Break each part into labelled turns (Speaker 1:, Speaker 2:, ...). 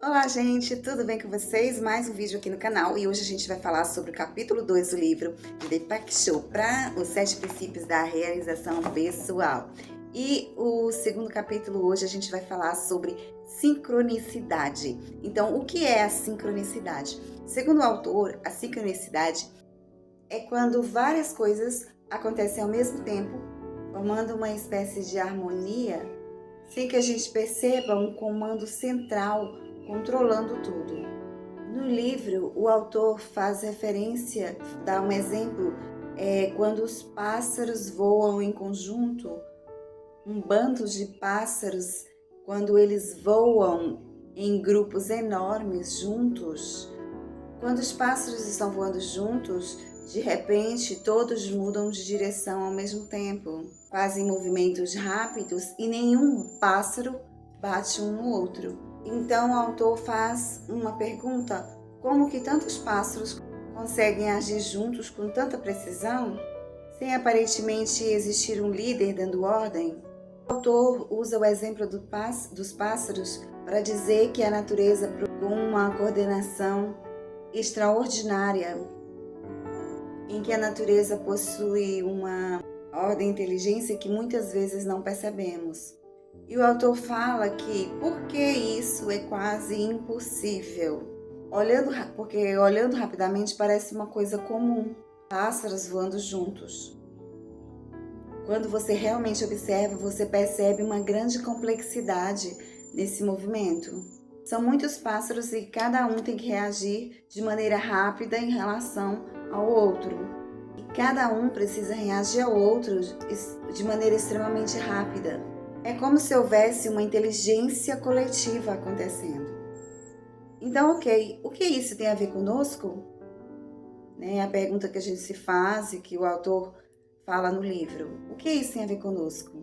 Speaker 1: Olá, gente, tudo bem com vocês? Mais um vídeo aqui no canal e hoje a gente vai falar sobre o capítulo 2 do livro de Deepak Chopra, Os 7 Princípios da Realização Pessoal. E o segundo capítulo hoje a gente vai falar sobre sincronicidade. Então, o que é a sincronicidade? Segundo o autor, a sincronicidade é quando várias coisas acontecem ao mesmo tempo, formando uma espécie de harmonia, sem que a gente perceba um comando central controlando tudo. No livro, o autor faz referência, dá um exemplo, quando os pássaros voam em conjunto, um bando de pássaros, quando eles voam em grupos enormes juntos. Quando os pássaros estão voando juntos, de repente todos mudam de direção ao mesmo tempo, fazem movimentos rápidos e nenhum pássaro bate um no outro. Então o autor faz uma pergunta: como que tantos pássaros conseguem agir juntos com tanta precisão, sem aparentemente existir um líder dando ordem? O autor usa o exemplo dos pássaros para dizer que a natureza procura uma coordenação extraordinária, em que a natureza possui uma ordem e inteligência que muitas vezes não percebemos. E o autor fala que por que isso é quase impossível? Porque olhando rapidamente parece uma coisa comum, pássaros voando juntos. Quando você realmente observa, você percebe uma grande complexidade nesse movimento. São muitos pássaros e cada um tem que reagir de maneira rápida em relação ao outro. E cada um precisa reagir ao outro de maneira extremamente rápida. É como se houvesse uma inteligência coletiva acontecendo. Então, ok, o que isso tem a ver conosco? A pergunta que a gente se faz e que o autor fala no livro. O que isso tem a ver conosco?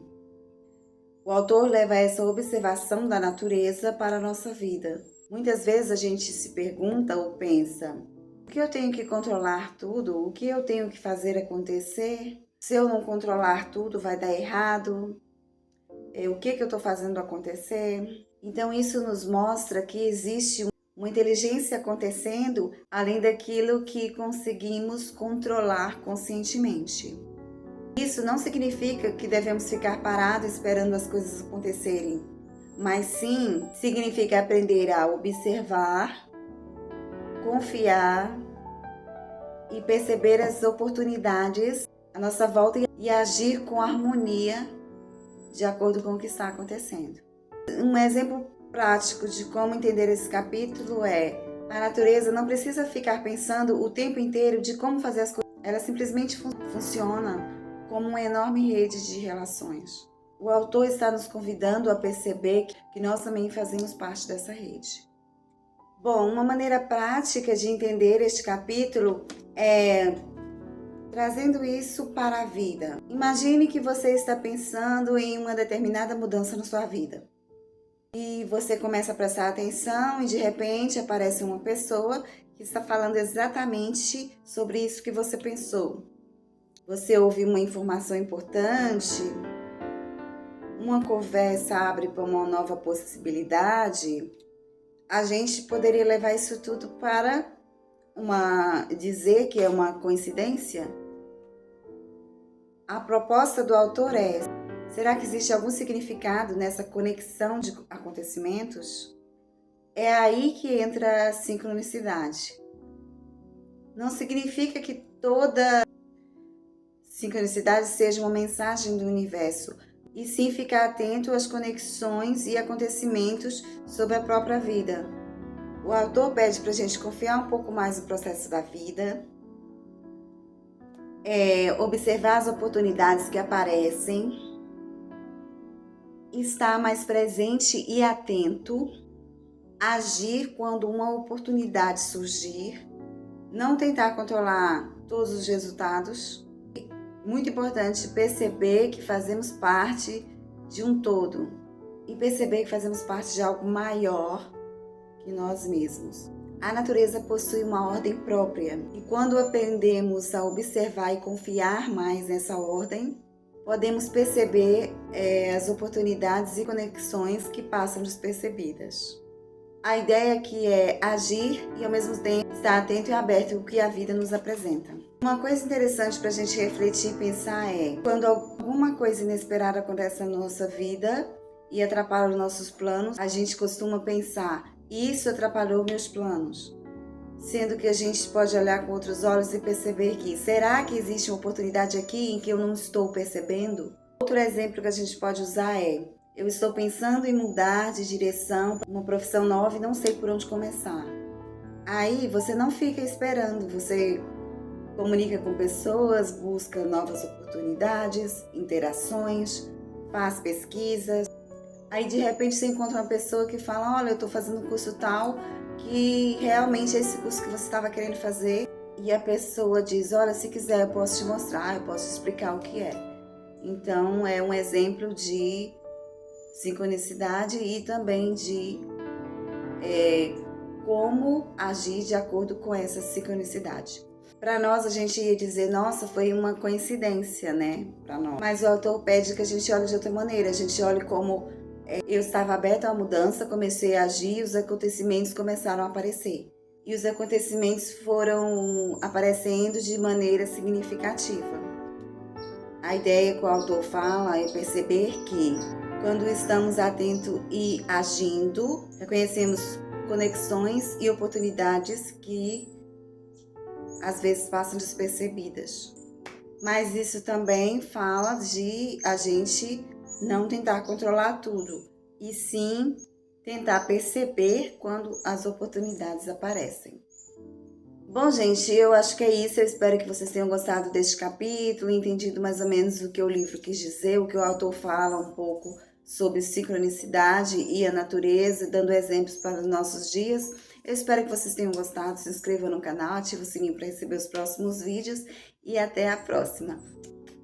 Speaker 1: O autor leva essa observação da natureza para a nossa vida. Muitas vezes a gente se pergunta ou pensa: o que eu tenho que controlar tudo? O que eu tenho que fazer acontecer? Se eu não controlar tudo, vai dar errado? O que eu estou fazendo acontecer? Então isso nos mostra que existe uma inteligência acontecendo além daquilo que conseguimos controlar conscientemente. Isso não significa que devemos ficar parados esperando as coisas acontecerem, mas sim significa aprender a observar, confiar e perceber as oportunidades à nossa volta e agir com harmonia de acordo com o que está acontecendo. Um exemplo prático de como entender esse capítulo é: a natureza não precisa ficar pensando o tempo inteiro de como fazer as coisas, ela simplesmente funciona como uma enorme rede de relações. O autor está nos convidando a perceber que nós também fazemos parte dessa rede. Bom, uma maneira prática de entender este capítulo é trazendo isso para a vida. Imagine que você está pensando em uma determinada mudança na sua vida. E você começa a prestar atenção e de repente aparece uma pessoa que está falando exatamente sobre isso que você pensou. Você ouve uma informação importante, uma conversa abre para uma nova possibilidade. A gente poderia levar isso tudo para dizer que é uma coincidência? A proposta do autor é: será que existe algum significado nessa conexão de acontecimentos? É aí que entra a sincronicidade. Não significa que toda sincronicidade seja uma mensagem do universo, e sim ficar atento às conexões e acontecimentos sobre a própria vida. O autor pede para a gente confiar um pouco mais no processo da vida, observar as oportunidades que aparecem, estar mais presente e atento, agir quando uma oportunidade surgir, não tentar controlar todos os resultados. Muito importante perceber que fazemos parte de um todo e perceber que fazemos parte de algo maior que nós mesmos. A natureza possui uma ordem própria e quando aprendemos a observar e confiar mais nessa ordem, podemos perceber as oportunidades e conexões que passam despercebidas. A ideia aqui é agir e ao mesmo tempo estar atento e aberto ao que a vida nos apresenta. Uma coisa interessante para a gente refletir e pensar é quando alguma coisa inesperada acontece na nossa vida e atrapalha os nossos planos, a gente costuma pensar, isso atrapalhou meus planos. Sendo que a gente pode olhar com outros olhos e perceber que, será que existe uma oportunidade aqui em que eu não estou percebendo? Outro exemplo que a gente pode usar é, eu estou pensando em mudar de direção para uma profissão nova e não sei por onde começar. Aí você não fica esperando, você comunica com pessoas, busca novas oportunidades, interações, faz pesquisas. Aí de repente você encontra uma pessoa que fala, olha, eu estou fazendo um curso tal, que realmente é esse curso que você estava querendo fazer. E a pessoa diz, olha, se quiser eu posso te mostrar, eu posso te explicar o que é. Então é um exemplo de sincronicidade e também de como agir de acordo com essa sincronicidade. Para nós, a gente ia dizer, nossa, foi uma coincidência, né? Para nós. Mas o autor pede que a gente olhe de outra maneira, a gente olhe como eu estava aberta à mudança, comecei a agir e os acontecimentos começaram a aparecer. E os acontecimentos foram aparecendo de maneira significativa. A ideia que o autor fala é perceber que, quando estamos atentos e agindo, reconhecemos conexões e oportunidades que às vezes passam despercebidas. Mas isso também fala de a gente não tentar controlar tudo, e sim tentar perceber quando as oportunidades aparecem. Bom, gente, eu acho que é isso. Eu espero que vocês tenham gostado deste capítulo, entendido mais ou menos o que o livro quis dizer, o que o autor fala um pouco sobre sincronicidade e a natureza, dando exemplos para os nossos dias. Eu espero que vocês tenham gostado. Se inscrevam no canal, ative o sininho para receber os próximos vídeos e até a próxima.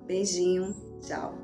Speaker 1: Beijinho, tchau!